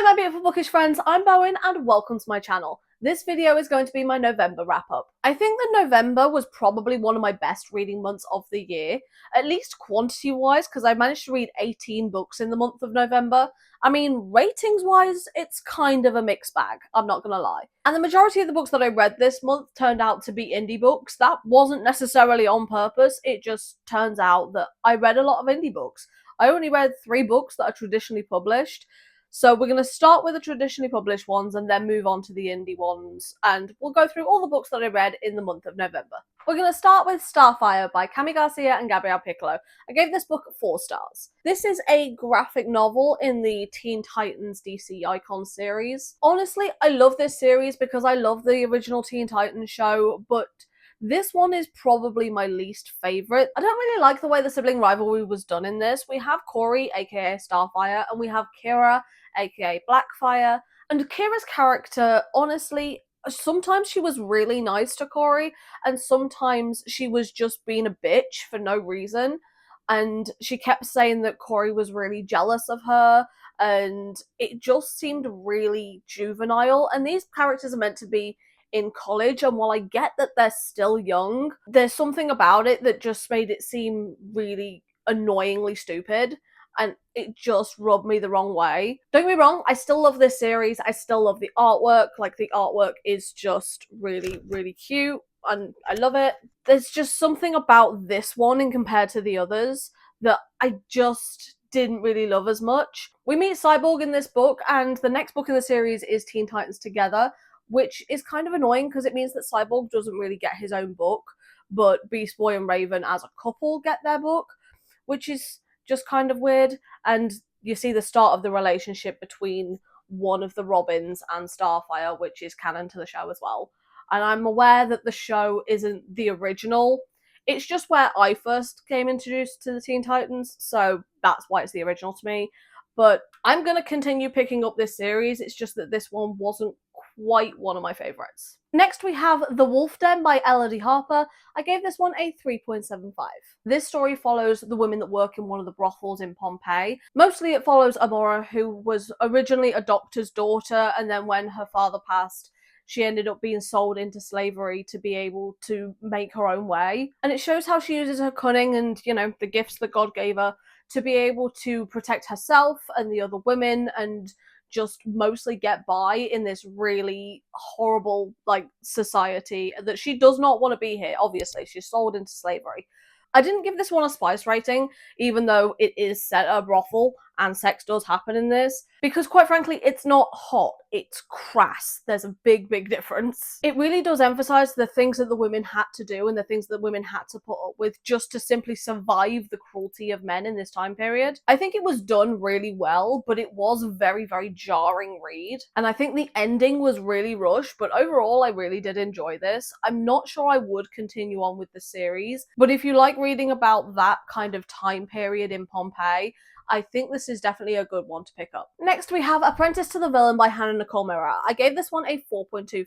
Hi my beautiful bookish friends, I'm Bowen and welcome to my channel. This video is going to be my November wrap-up. I think that November was probably one of my best reading months of the year, at least quantity-wise, because I managed to read 18 books in the month of November. I mean, ratings-wise, it's kind of a mixed bag, I'm not gonna lie. And the majority of the books that I read this month turned out to be indie books. That wasn't necessarily on purpose, it just turns out that I read a lot of indie books. I only read 3 books that are traditionally published, so we're going to start with the traditionally published ones and then move on to the indie ones, and we'll go through all the books that I read in the month of November. We're going to start with Starfire by Kami Garcia and Gabriel Piccolo. I gave this book 4 stars. This is a graphic novel in the Teen Titans DC Icon series. Honestly, I love this series because I love the original Teen Titans show, but this one is probably my least favourite. I don't really like the way the sibling rivalry was done in this. We have Corey, aka Starfire, and we have Kira, aka Blackfire. And Kira's character, honestly, sometimes she was really nice to Corey, and sometimes she was just being a bitch for no reason. And she kept saying that Corey was really jealous of her, and it just seemed really juvenile. And these characters are meant to be in college, and while I get that they're still young, there's something about it that just made it seem really annoyingly stupid, and it just rubbed me the wrong way. Don't get me wrong, I still love this series, I still love the artwork, like the artwork is just really, really cute, and I love it. There's just something about this one in compared to the others that I just didn't really love as much. We meet Cyborg in this book, and the next book in the series is Teen Titans Together, which is kind of annoying because it means that Cyborg doesn't really get his own book, but Beast Boy and Raven as a couple get their book, which is just kind of weird. And you see the start of the relationship between one of the Robins and Starfire, which is canon to the show as well. And I'm aware that the show isn't the original. It's just where I first came introduced to the Teen Titans, so that's why it's the original to me. But I'm going to continue picking up this series, it's just that this one wasn't quite one of my favourites. Next we have The Wolf Den by Elodie Harper. I gave this one a 3.75. This story follows the women that work in one of the brothels in Pompeii. Mostly it follows Amora, who was originally a doctor's daughter, and then when her father passed, she ended up being sold into slavery to be able to make her own way. And it shows how she uses her cunning and, you know, the gifts that God gave her to be able to protect herself and the other women and just mostly get by in this really horrible, like, society that she does not want to be here. Obviously, she's sold into slavery. I didn't give this one a spice rating, even though it is set at a brothel and sex does happen in this, because quite frankly, it's not hot, it's crass. There's a big, big difference. It really does emphasize the things that the women had to do and the things that women had to put up with just to simply survive the cruelty of men in this time period. I think it was done really well, but it was a very, very jarring read, and I think the ending was really rushed, but overall I really did enjoy this. I'm not sure I would continue on with the series, but if you like reading about that kind of time period in Pompeii, I think this is definitely a good one to pick up. Next we have Apprentice to the Villain by Hannah Nicole Miller. I gave this one a 4.25.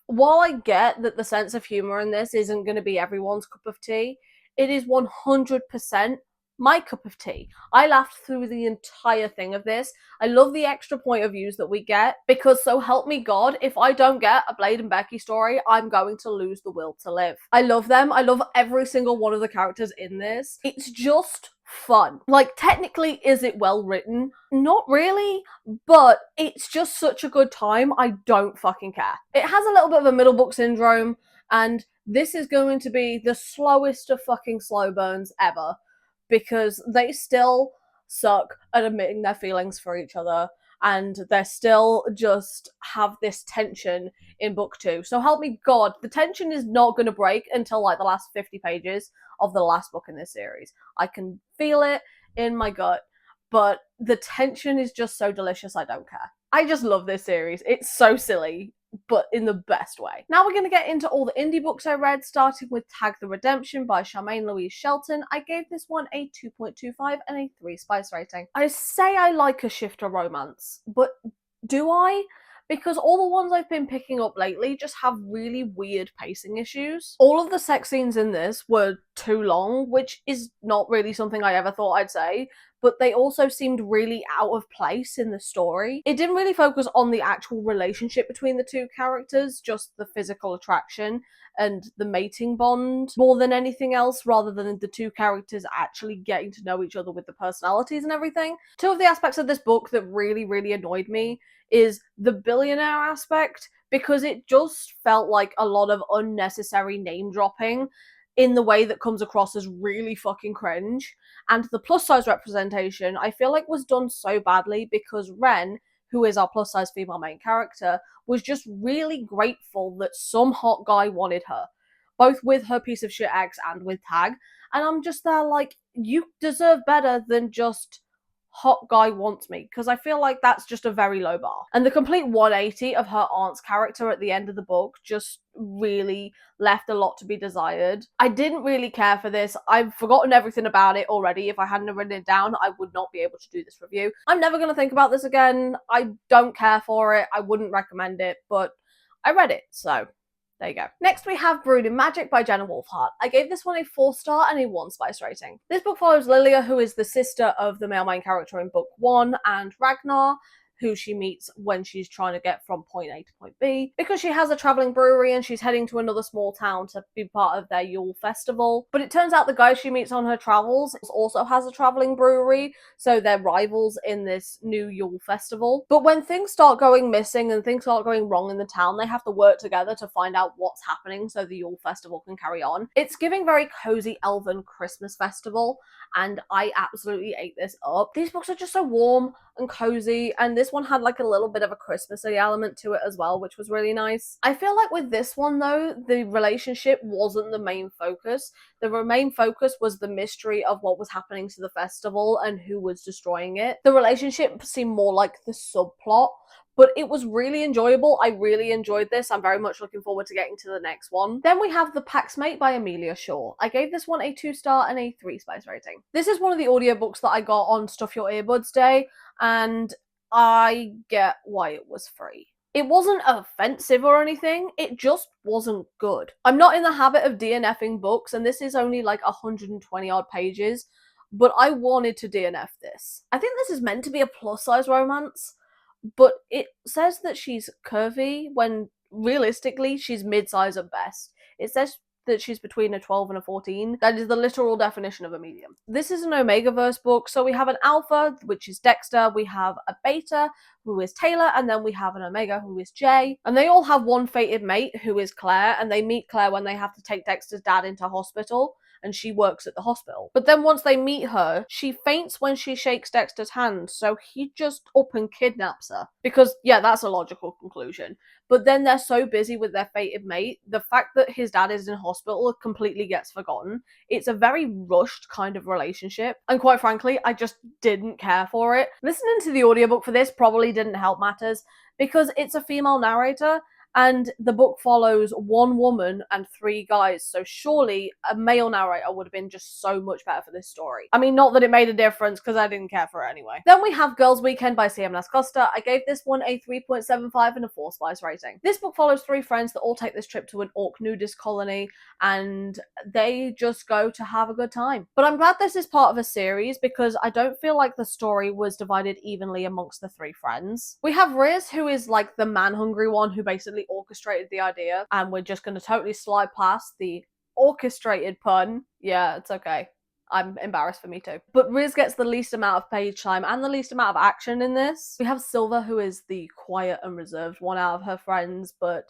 While I get that the sense of humour in this isn't going to be everyone's cup of tea, it is 100% my cup of tea. I laughed through the entire thing of this. I love the extra point of views that we get, because so help me God, if I don't get a Blade and Becky story, I'm going to lose the will to live. I love them. I love every single one of the characters in this. It's just fun. Like, technically, is it well written? Not really, but it's just such a good time, I don't fucking care. It has a little bit of a middle book syndrome, and this is going to be the slowest of fucking slow burns ever, because they still suck at admitting their feelings for each other, and they still just have this tension in book 2. So help me God, the tension is not going to break until like the last 50 pages of the last book in this series. I can feel it in my gut, but the tension is just so delicious, I don't care. I just love this series. It's so silly, but in the best way. Now we're going to get into all the indie books I read, starting with Tag the Redemption by Charmaine Louise Shelton. I gave this one a 2.25 and a 3 spice rating. I say I like a shifter romance, but do I? Because all the ones I've been picking up lately just have really weird pacing issues. All of the sex scenes in this were too long, which is not really something I ever thought I'd say, but they also seemed really out of place in the story. It didn't really focus on the actual relationship between the two characters, just the physical attraction and the mating bond more than anything else, rather than the two characters actually getting to know each other with the personalities and everything. Two of the aspects of this book that really annoyed me is the billionaire aspect, because it just felt like a lot of unnecessary name dropping in the way that comes across as really fucking cringe. And the plus size representation, I feel like, was done so badly because Ren, who is our plus size female main character, was just really grateful that some hot guy wanted her, both with her piece of shit ex and with Tag. And I'm just there like, you deserve better than just hot guy wants me, because I feel like that's just a very low bar. And the complete 180 of her aunt's character at the end of the book just really left a lot to be desired. I didn't really care for this. I've forgotten everything about it already. If I hadn't written it down, I would not be able to do this review. I'm never going to think about this again. I don't care for it. I wouldn't recommend it, but I read it, so there you go. Next we have Brood in Magic by Jenna Wolfhart. I gave this one a 4-star and a 1 spice rating. This book follows Lilia, who is the sister of the male main character in book 1, and Ragnar, who she meets when she's trying to get from point A to point B, because she has a travelling brewery and she's heading to another small town to be part of their Yule festival. But it turns out the guy she meets on her travels also has a travelling brewery, so they're rivals in this new Yule festival. But when things start going missing and things start going wrong in the town, they have to work together to find out what's happening so the Yule festival can carry on. It's giving very cozy elven Christmas festival, and I absolutely ate this up. These books are just so warm and cozy, and this one had like a little bit of a Christmassy element to it as well, which was really nice. I feel like with this one though, the relationship wasn't the main focus. The main focus was the mystery of what was happening to the festival and who was destroying it. The relationship seemed more like the subplot, but it was really enjoyable. I really enjoyed this. I'm very much looking forward to getting to the next one. Then we have The Paxmate by Amelia Shaw. I gave this one a 2-star and a 3 spice rating. This is one of the audiobooks that I got on Stuff Your Earbuds Day, and I get why it was free. It wasn't offensive or anything, it just wasn't good. I'm not in the habit of DNFing books, and this is only like 120 odd pages, but I wanted to DNF this. I think this is meant to be a plus size romance, but it says that she's curvy when realistically she's mid-size at best. It says that she's between a 12 and a 14. That is the literal definition of a medium. This is an Omegaverse book, so we have an alpha, which is Dexter, we have a beta, who is Taylor, and then we have an omega, who is Jay. And they all have one fated mate, who is Claire, and they meet Claire when they have to take Dexter's dad into hospital, and she works at the hospital. But then once they meet her, she faints when she shakes Dexter's hand, so he just up and kidnaps her. Because, yeah, that's a logical conclusion. But then they're so busy with their fated mate, the fact that his dad is in hospital completely gets forgotten. It's a very rushed kind of relationship, and quite frankly, I just didn't care for it. Listening to the audiobook for this probably didn't help matters, because it's a female narrator, and the book follows one woman and 3 guys, so surely a male narrator would have been just so much better for this story. I mean, not that it made a difference, because I didn't care for it anyway. Then we have Girls Weekend by CMS Costa. I gave this one a 3.75 and a 4 spice rating. This book follows 3 friends that all take this trip to an orc nudist colony, and they just go to have a good time. But I'm glad this is part of a series, because I don't feel like the story was divided evenly amongst the 3 friends. We have Riz, who is like the man-hungry one who basically orchestrated the idea, and we're just going to totally slide past the orchestrated pun. Yeah, it's okay. I'm embarrassed for me too. But Riz gets the least amount of page time and the least amount of action in this. We have Silver, who is the quiet and reserved one out of her friends, but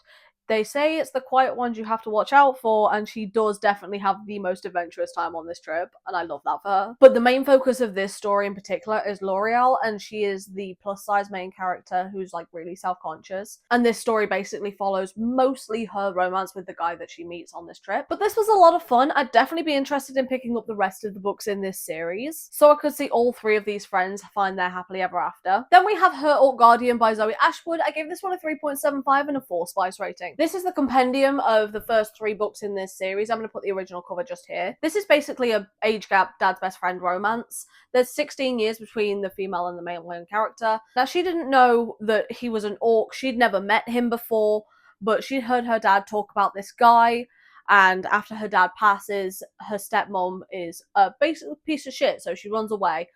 they say it's the quiet ones you have to watch out for, and she does definitely have the most adventurous time on this trip, and I love that for her. But the main focus of this story in particular is L'Oreal, and she is the plus-size main character who's like really self-conscious, and this story basically follows mostly her romance with the guy that she meets on this trip. But this was a lot of fun. I'd definitely be interested in picking up the rest of the books in this series, so I could see all 3 of these friends find their happily ever after. Then we have Her Orc Guardian by Zoe Ashwood. I gave this one a 3.75 and a 4 spice rating. This is the compendium of the first 3 books in this series. I'm going to put the original cover just here. This is basically a age gap dad's best friend romance. There's 16 years between the female and the male main character. Now, she didn't know that he was an orc. She'd never met him before, but she'd heard her dad talk about this guy, and after her dad passes, her stepmom is a basically piece of shit, so she runs away.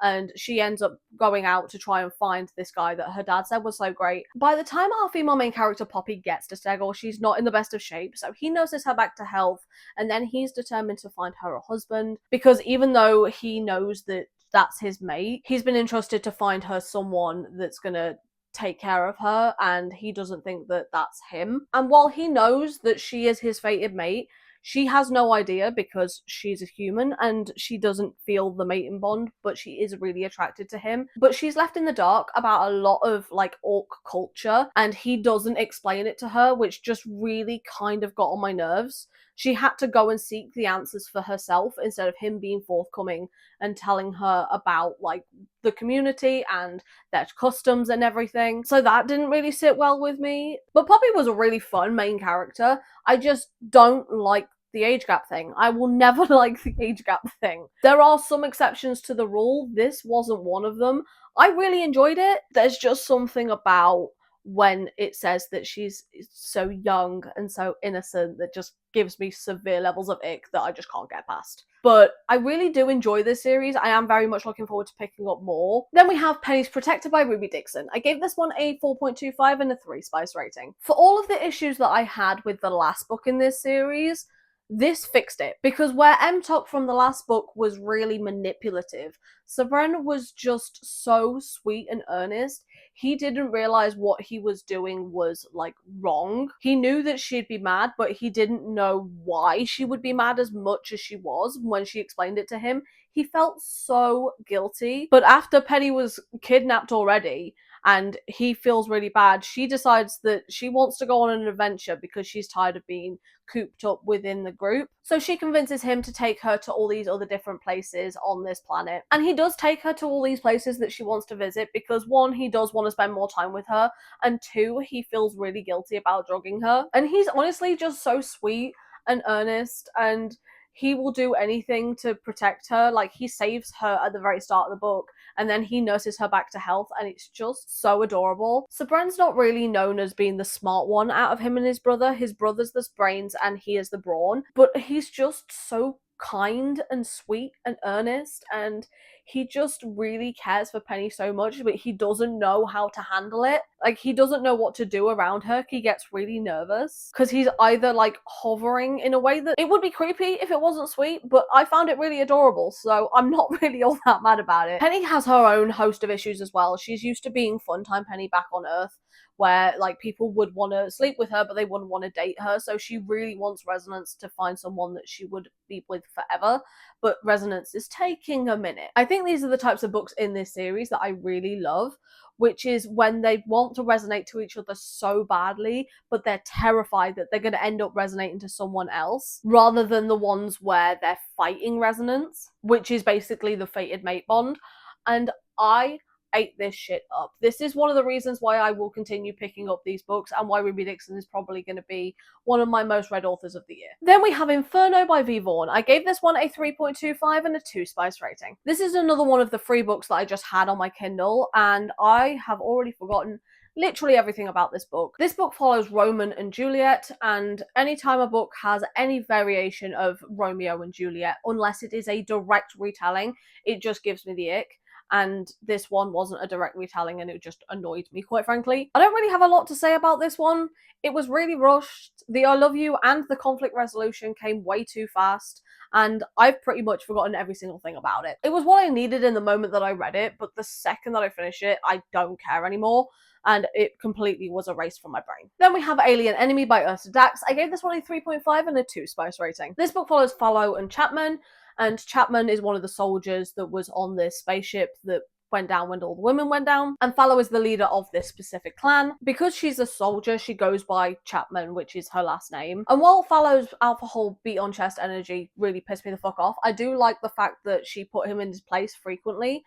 and she ends up going out to try and find this guy that her dad said was so great. By the time our female main character Poppy gets to Stegel, she's not in the best of shape, so he nurses her back to health, and then he's determined to find her a husband, because even though he knows that that's his mate, he's been entrusted to find her someone that's gonna take care of her, and he doesn't think that that's him. And while he knows that she is his fated mate, she has no idea because she's a human and she doesn't feel the mating bond, but she is really attracted to him. But she's left in the dark about a lot of like orc culture, and he doesn't explain it to her, which just really kind of got on my nerves. She had to go and seek the answers for herself instead of him being forthcoming and telling her about like the community and their customs and everything. So that didn't really sit well with me. But Poppy was a really fun main character. I just don't like the age gap thing. I will never like the age gap thing. There are some exceptions to the rule. This wasn't one of them. I really enjoyed it. There's just something about when it says that she's so young and so innocent that just gives me severe levels of ick that I just can't get past. But I really do enjoy this series. I am very much looking forward to picking up more. Then we have Penny's Protector by Ruby Dixon. I gave this one a 4.25 and a 3 spice rating. For all of the issues that I had with the last book in this series, this fixed it, because where Emtok from the last book was really manipulative, Sabren was just so sweet and earnest. He didn't realize what he was doing was like wrong. He knew that she'd be mad, but he didn't know why she would be mad as much as she was. When she explained it to him, he felt so guilty. But after Penny was kidnapped already, and he feels really bad, she decides that she wants to go on an adventure because she's tired of being cooped up within the group. So she convinces him to take her to all these other different places on this planet. And he does take her to all these places that she wants to visit because, one, he does want to spend more time with her, and two, he feels really guilty about drugging her. And he's honestly just so sweet and earnest, and he will do anything to protect her. Like, he saves her at the very start of the book, and then he nurses her back to health, and it's just so adorable. Sabren's not really known as being the smart one out of him and his brother. His brother's the brains and he is the brawn, but he's just so kind and sweet and earnest, and he just really cares for Penny so much, but he doesn't know how to handle it. Like, he doesn't know what to do around her. He gets really nervous because he's either like hovering in a way that it would be creepy if it wasn't sweet, but I found it really adorable, so I'm not really all that mad about it. Penny has her own host of issues as well. She's used to being Funtime Penny back on Earth, where like people would want to sleep with her but they wouldn't want to date her, so she really wants Resonance to find someone that she would be with forever, but Resonance is taking a minute. I think these are the types of books in this series that I really love, which is when they want to resonate to each other so badly, but they're terrified that they're going to end up resonating to someone else, rather than the ones where they're fighting Resonance, which is basically the fated mate bond. And I ate this shit up. This is one of the reasons why I will continue picking up these books, and why Ruby Dixon is probably going to be one of my most read authors of the year. Then we have Inferno by V. Vaughn. I gave this one a 3.25 and a 2 spice rating. This is another one of the free books that I just had on my Kindle, and I have already forgotten literally everything about this book. This book follows Roman and Juliet, and anytime a book has any variation of Romeo and Juliet, unless it is a direct retelling, it just gives me the ick. And this one wasn't a direct retelling, and it just annoyed me, quite frankly. I don't really have a lot to say about this one. It was really rushed. The I love you and the conflict resolution came way too fast, and I've pretty much forgotten every single thing about it. It was what I needed in the moment that I read it, but the second that I finish it, I don't care anymore, and it completely was erased from my brain. Then we have Alien Enemy by Ursa Dax. I gave this one a 3.5 and a 2 spice rating. This book follows Fallow and Chapman, and Chapman is one of the soldiers that was on this spaceship that went down when all the women went down, and Fallow is the leader of this specific clan. Because she's a soldier, she goes by Chapman, which is her last name. And while Fallow's alcohol beat on chest energy really pissed me the fuck off, I do like the fact that she put him in his place frequently,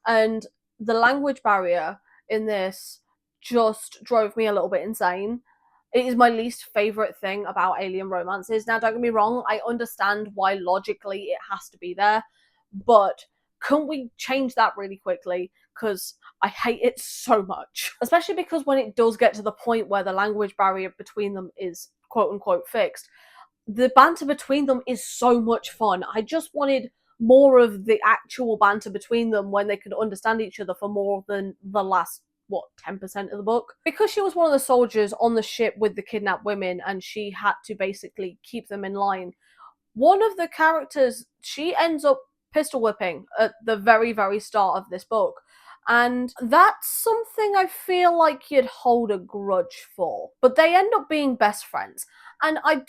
and the language barrier in this just drove me a little bit insane. It is my least favourite thing about alien romances. Now, don't get me wrong, I understand why logically it has to be there, but can we change that really quickly? Because I hate it so much. Especially because when it does get to the point where the language barrier between them is quote-unquote fixed, the banter between them is so much fun. I just wanted more of the actual banter between them when they could understand each other for more than the last 10% of the book. Because she was one of the soldiers on the ship with the kidnapped women and she had to basically keep them in line, one of the characters, she ends up pistol whipping at the very, very start of this book. And that's something I feel like you'd hold a grudge for. But they end up being best friends. And I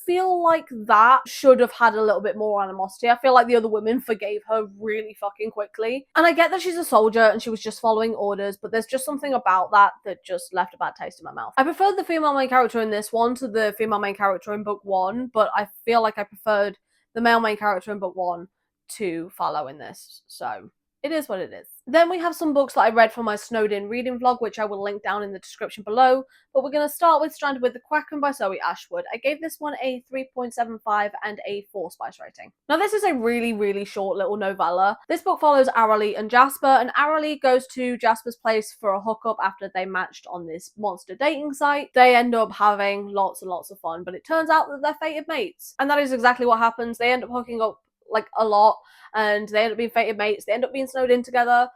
feel like that should have had a little bit more animosity. I feel like the other women forgave her really fucking quickly. And I get that she's a soldier and she was just following orders, but there's just something about that that just left a bad taste in my mouth. I preferred the female main character in this one to the female main character in book one, but I feel like I preferred the male main character in book one to follow in this. So it is what it is. Then we have some books that I read for my snowed in reading vlog, which I will link down in the description below. But we're going to start with Stranded with the Kraken by Zoe Ashwood. I gave this one a 3.75 and a 4 spice rating. Now this is a really, really short little novella. This book follows Aralee and Jasper, and Aralee goes to Jasper's place for a hookup after they matched on this monster dating site. They end up having lots and lots of fun, but it turns out that they're fated mates. And that is exactly what happens. They end up hooking up like a lot, and they end up being fated mates. They end up being snowed in together.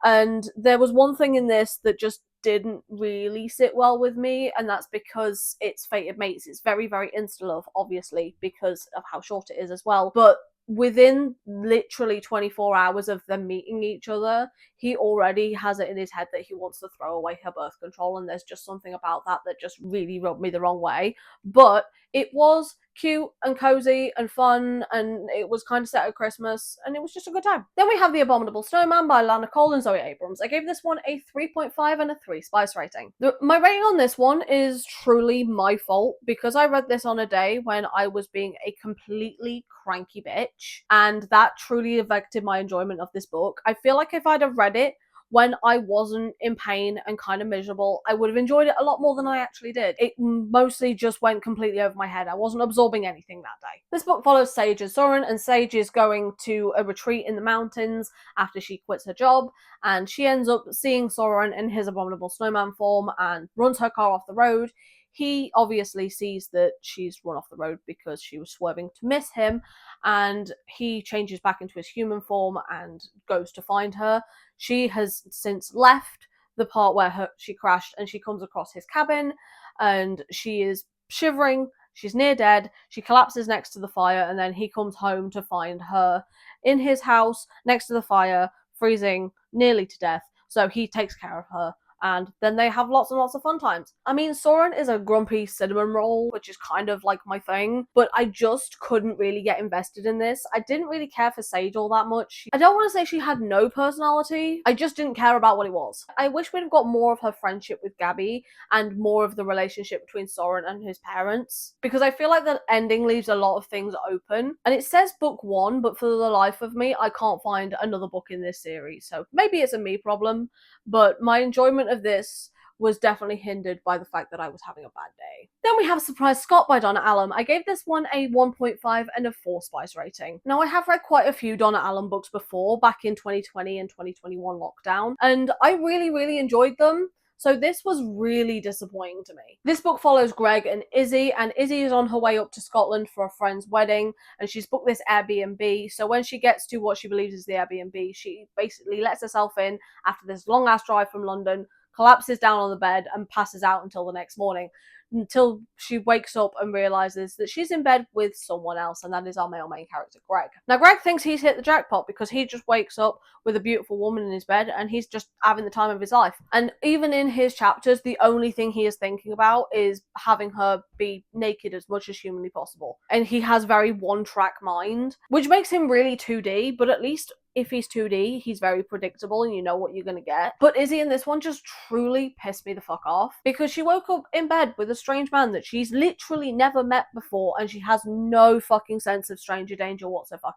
And there was one thing in this that just didn't really sit well with me, and that's because it's fated mates. It's very, very insta-love, obviously, because of how short it is as well. But within literally 24 hours of them meeting each other, he already has it in his head that he wants to throw away her birth control, and there's just something about that that just really rubbed me the wrong way. But it was cute and cozy and fun, and it was kind of set at Christmas, and it was just a good time. Then we have The Abominable Snowman by Lana Cole and Zoe Abrams. I gave this one a 3.5 and a 3 spice rating. My rating on this one is truly my fault, because I read this on a day when I was being a completely cranky bitch, and that truly affected my enjoyment of this book. I feel like if I'd have read it when I wasn't in pain and kind of miserable, I would have enjoyed it a lot more than I actually did. It mostly just went completely over my head. I wasn't absorbing anything that day. This book follows Sage and Soren, and Sage is going to a retreat in the mountains after she quits her job, and she ends up seeing Soren in his abominable snowman form and runs her car off the road. He obviously sees that she's run off the road because she was swerving to miss him, and he changes back into his human form and goes to find her. She has since left the part where she crashed, and she comes across his cabin, and she is shivering. She's near dead. She collapses next to the fire, and then he comes home to find her in his house next to the fire, freezing nearly to death. So he takes care of her, and then they have lots and lots of fun times. I mean, Soren is a grumpy cinnamon roll, which is kind of like my thing, but I just couldn't really get invested in this. I didn't really care for Sage all that much. I don't want to say she had no personality, I just didn't care about what it was. I wish we'd have got more of her friendship with Gabby and more of the relationship between Soren and his parents, because I feel like the ending leaves a lot of things open. And it says book one, but for the life of me, I can't find another book in this series, so maybe it's a me problem, but my enjoyment of this was definitely hindered by the fact that I was having a bad day. Then we have Surprise Scott by Donna Allum. I gave this one a 1.5 and a 4 spice rating. Now, I have read quite a few Donna Allum books before, back in 2020 and 2021 lockdown, and I really, really enjoyed them. So this was really disappointing to me. This book follows Greg and Izzy is on her way up to Scotland for a friend's wedding, and she's booked this Airbnb. So when she gets to what she believes is the Airbnb, she basically lets herself in after this long ass drive from London, collapses down on the bed and passes out until the next morning, until she wakes up and realizes that she's in bed with someone else, and that is our male main character, Greg. Now, Greg thinks he's hit the jackpot because he just wakes up with a beautiful woman in his bed, and he's just having the time of his life. And even in his chapters, the only thing he is thinking about is having her be naked as much as humanly possible. And he has very one-track mind, which makes him really 2D, but at least if he's 2D, he's very predictable and you know what you're gonna get. But Izzy in this one just truly pissed me the fuck off, because she woke up in bed with a strange man that she's literally never met before, and she has no fucking sense of stranger danger whatsoever.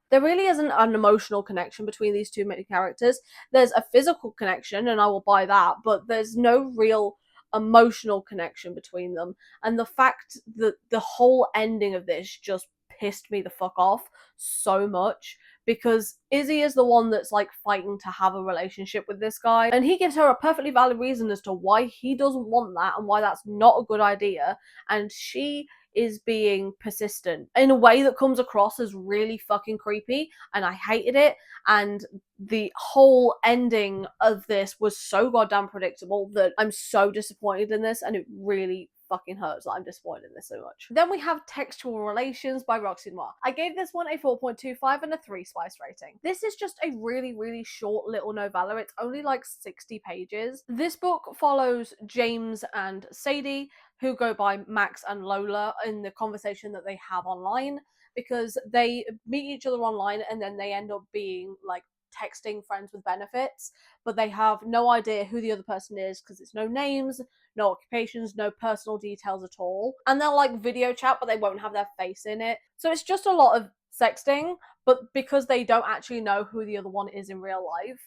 There really isn't an emotional connection between these two main characters. There's a physical connection, and I will buy that, but there's no real emotional connection between them. And the fact that the whole ending of this just pissed me the fuck off so much, because Izzy is the one that's like fighting to have a relationship with this guy, and he gives her a perfectly valid reason as to why he doesn't want that and why that's not a good idea, and she is being persistent in a way that comes across as really fucking creepy, and I hated it. And the whole ending of this was so goddamn predictable that I'm so disappointed in this, and it really fucking hurts that I'm disappointed in this so much. Then we have Textual Relations by Roxy Noir. I gave this one a 4.25 and a 3 spice rating. This is just a really, really short little novella. It's only like 60 pages. This book follows James and Sadie, who go by Max and Lola, in the conversation that they have online, because they meet each other online and then they end up being like texting friends with benefits, but they have no idea who the other person is because it's no names, no occupations, no personal details at all. And they'll like video chat, but they won't have their face in it. So it's just a lot of sexting, but because they don't actually know who the other one is in real life,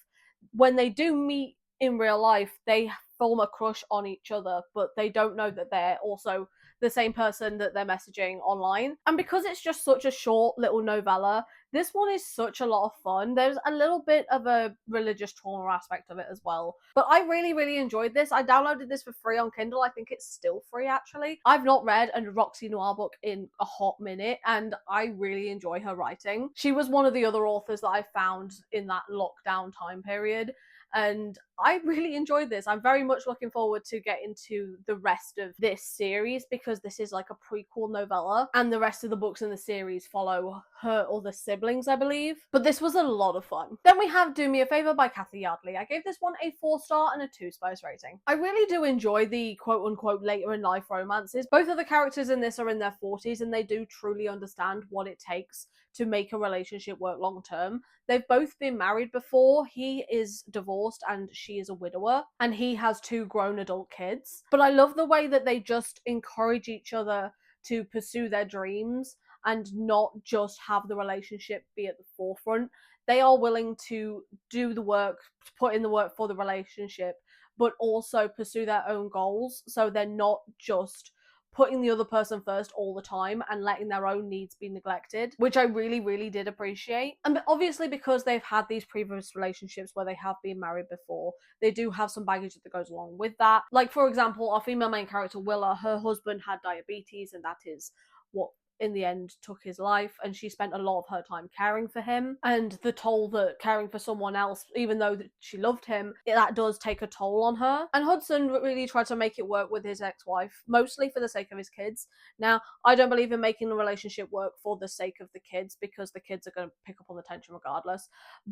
when they do meet in real life, they form a crush on each other, but they don't know that they're also the same person that they're messaging online. And because it's just such a short little novella, this one is such a lot of fun. There's a little bit of a religious trauma aspect of it as well. But I really, really enjoyed this. I downloaded this for free on Kindle. I think it's still free, actually. I've not read a Roxy Noir book in a hot minute, and I really enjoy her writing. She was one of the other authors that I found in that lockdown time period, and I really enjoyed this. I'm very much looking forward to getting to the rest of this series, because this is like a prequel novella, and the rest of the books in the series follow her other siblings, I believe. But this was a lot of fun. Then we have Do Me a Favor by Kathy Yardley. I gave this one a 4-star and a 2 spice rating. I really do enjoy the quote-unquote later in life romances. Both of the characters in this are in their 40s, and they do truly understand what it takes to make a relationship work long term. They've both been married before. He is divorced and she is a widower, and he has 2 grown adult kids. But I love the way that they just encourage each other to pursue their dreams and not just have the relationship be at the forefront. They are willing to do the work, to put in the work for the relationship, but also pursue their own goals. So they're not just putting the other person first all the time and letting their own needs be neglected, which I really, really did appreciate. And obviously, because they've had these previous relationships where they have been married before, they do have some baggage that goes along with that. Like, for example, our female main character, Willa, her husband had diabetes, and that is what in the end took his life, and she spent a lot of her time caring for him. And the toll that caring for someone else, even though she loved him, that does take a toll on her. And Hudson really tried to make it work with his ex-wife, mostly for the sake of his kids. Now, I don't believe in making a relationship work for the sake of the kids, because the kids are going to pick up on the tension regardless.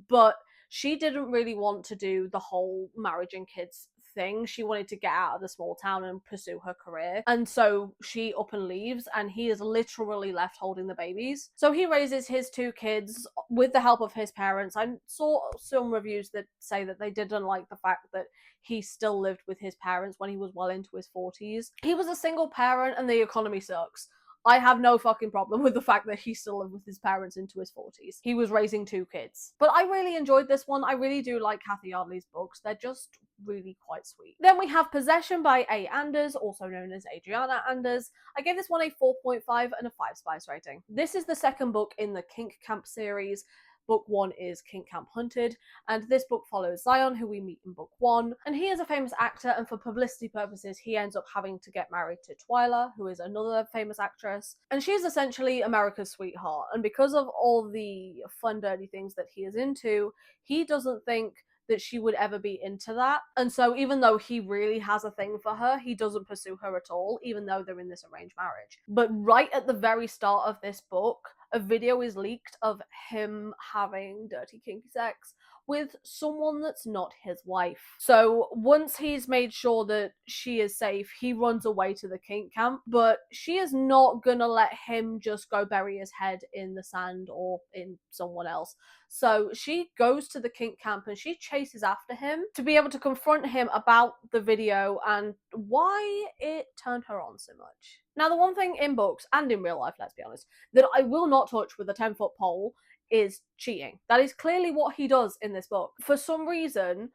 But she didn't really want to do the whole marriage and kids thing. She wanted to get out of the small town and pursue her career, and so she up and leaves, and he is literally left holding the babies. So he raises his 2 kids with the help of his parents. I saw some reviews that say that they didn't like the fact that he still lived with his parents when he was well into his 40s. He was a single parent, and the economy sucks. I have no fucking problem with the fact that he still lived with his parents into his 40s. He was raising 2 kids. But I really enjoyed this one. I really do like Kathy Yardley's books. They're just really quite sweet. Then we have Possession by A. Anders, also known as Adriana Anders. I gave this one a 4.5 and a 5 spice rating. This is the second book in the Kink Camp series. Book 1 is Kink Camp Hunted, and this book follows Zion, who we meet in book 1. And he is a famous actor, and for publicity purposes, he ends up having to get married to Twyla, who is another famous actress. And she's essentially America's sweetheart. And because of all the fun, dirty things that he is into, he doesn't think that she would ever be into that. And so even though he really has a thing for her, he doesn't pursue her at all, even though they're in this arranged marriage. But right at the very start of this book, a video is leaked of him having dirty kinky sex with someone that's not his wife. So once he's made sure that she is safe, he runs away to the kink camp, but she is not gonna let him just go bury his head in the sand or in someone else. So she goes to the kink camp and she chases after him to be able to confront him about the video and why it turned her on so much. Now, the one thing in books and in real life, let's be honest, that I will not touch with a 10-foot pole is cheating. That is clearly what he does in this book. For some reason,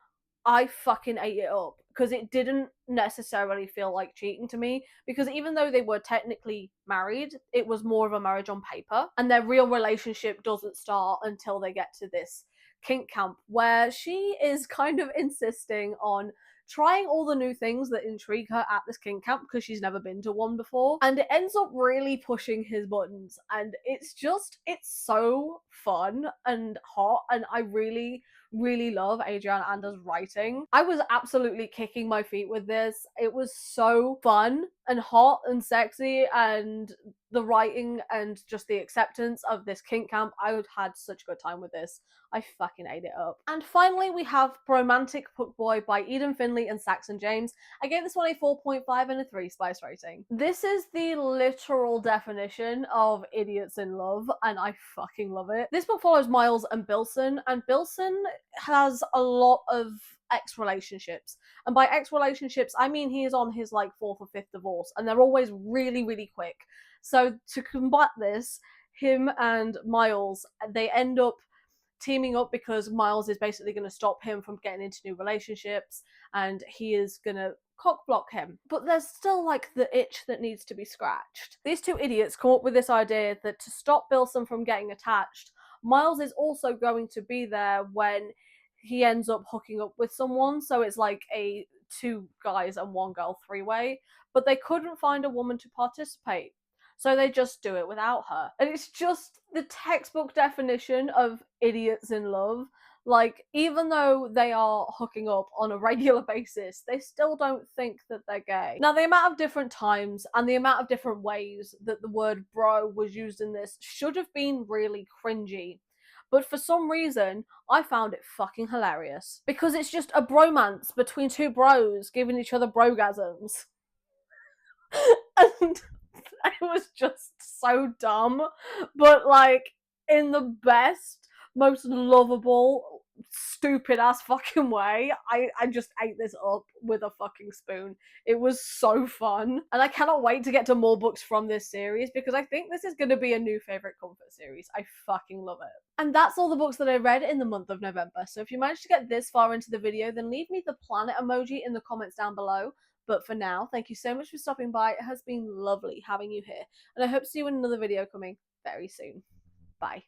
I fucking ate it up, because it didn't necessarily feel like cheating to me, because even though they were technically married, it was more of a marriage on paper, and their real relationship doesn't start until they get to this kink camp, where she is kind of insisting on trying all the new things that intrigue her at this kink camp because she's never been to one before, and it ends up really pushing his buttons, and it's so fun and hot, and I really love Adriana Ander's writing. I was absolutely kicking my feet with this. It was so fun and hot and sexy, and the writing and just the acceptance of this kink camp, I had such a good time with this. I fucking ate it up. And finally, we have Bromantic Puck Boy by Eden Finley and Saxon James. I gave this one a 4.5 and a 3 spice rating. This is the literal definition of idiots in love, and I fucking love it. This book follows Miles and Bilson, and Bilson has a lot of ex-relationships, and by ex-relationships I mean he is on his like 4th or 5th divorce, and they're always really quick. So to combat this, him and Miles, they end up teaming up because Miles is basically going to stop him from getting into new relationships, and he is going to cock block him. But there's still like the itch that needs to be scratched. These two idiots come up with this idea that to stop Bilson from getting attached, Miles is also going to be there when he ends up hooking up with someone, so it's like a 2 guys and 1 girl 3-way, but they couldn't find a woman to participate, so they just do it without her. And it's just the textbook definition of idiots in love. Like, even though they are hooking up on a regular basis, they still don't think that they're gay. Now, the amount of different times and the amount of different ways that the word bro was used in this should have been really cringy. But for some reason, I found it fucking hilarious. Because it's just a bromance between 2 bros giving each other brogasms. And it was just so dumb, but like in the best, most lovable, stupid ass fucking way. I just ate this up with a fucking spoon. It was so fun, and I cannot wait to get to more books from this series because I think this is going to be a new favourite comfort series. I fucking love it. And that's all the books that I read in the month of November, so if you managed to get this far into the video, then leave me the planet emoji in the comments down below. But for now, thank you so much for stopping by. It has been lovely having you here, and I hope to see you in another video coming very soon. Bye.